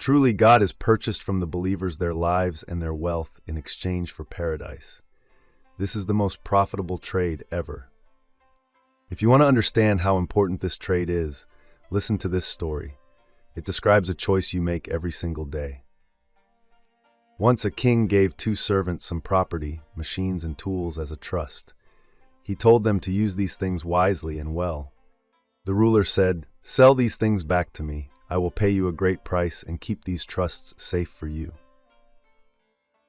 Truly, God has purchased from the believers their lives and their wealth in exchange for paradise. This is the most profitable trade ever. If you want to understand how important this trade is, listen to this story. It describes a choice you make every single day. Once a king gave two servants some property, machines and tools as a trust. He told them to use these things wisely and well. The ruler said, "Sell these things back to me. I will pay you a great price and keep these trusts safe for you."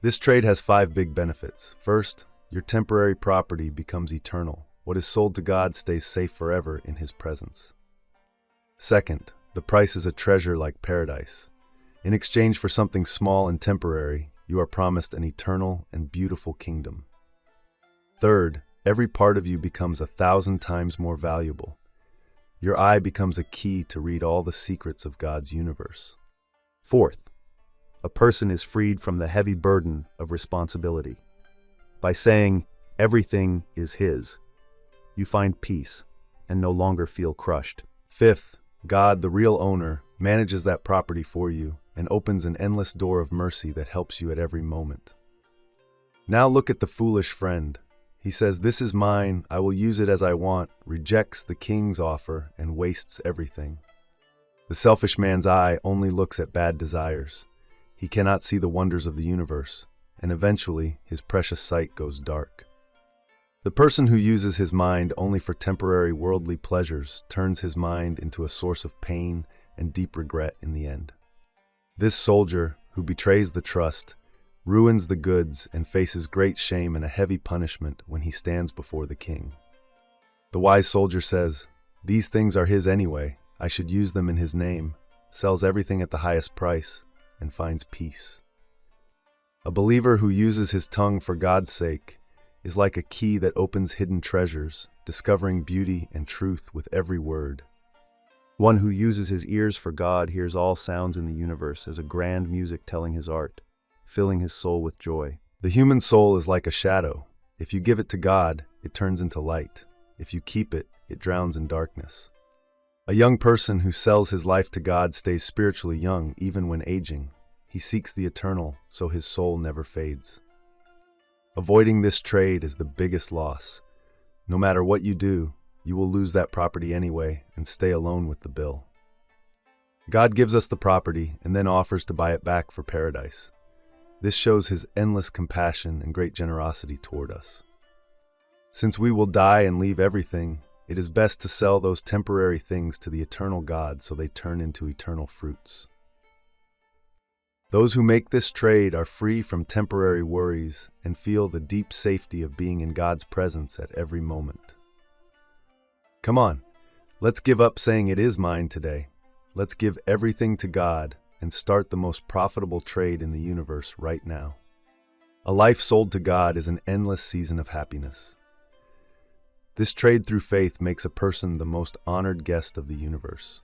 This trade has 5 big benefits. First, your temporary property becomes eternal. What is sold to God stays safe forever in His presence. Second, the price is a treasure like paradise. In exchange for something small and temporary, you are promised an eternal and beautiful kingdom. Third, every part of you becomes 1,000 times more valuable. Your eye becomes a key to read all the secrets of God's universe. Fourth, a person is freed from the heavy burden of responsibility. By saying, "Everything is His," you find peace and no longer feel crushed. Fifth, God, the real owner, manages that property for you and opens an endless door of mercy that helps you at every moment. Now look at the foolish friend. He says, "This is mine, I will use it as I want," rejects the king's offer and wastes everything. The selfish man's eye only looks at bad desires. He cannot see the wonders of the universe, and eventually his precious sight goes dark. The person who uses his mind only for temporary worldly pleasures turns his mind into a source of pain and deep regret in the end. This soldier, who betrays the trust, ruins the goods and faces great shame and a heavy punishment when he stands before the king. The wise soldier says, "These things are his anyway, I should use them in his name," sells everything at the highest price, and finds peace. A believer who uses his tongue for God's sake is like a key that opens hidden treasures, discovering beauty and truth with every word. One who uses his ears for God hears all sounds in the universe as a grand music telling his art, filling his soul with joy. The human soul is like a shadow. If you give it to God, it turns into light. If you keep it, it drowns in darkness. A young person who sells his life to God stays spiritually young even when aging. He seeks the eternal, so his soul never fades. Avoiding this trade is the biggest loss. No matter what you do, you will lose that property anyway and stay alone with the bill. God gives us the property and then offers to buy it back for paradise. This shows His endless compassion and great generosity toward us. Since we will die and leave everything, it is best to sell those temporary things to the eternal God so they turn into eternal fruits. Those who make this trade are free from temporary worries and feel the deep safety of being in God's presence at every moment. Come on, let's give up saying it is mine today. Let's give everything to God and start the most profitable trade in the universe right now. A life sold to God is an endless season of happiness. This trade through faith makes a person the most honored guest of the universe.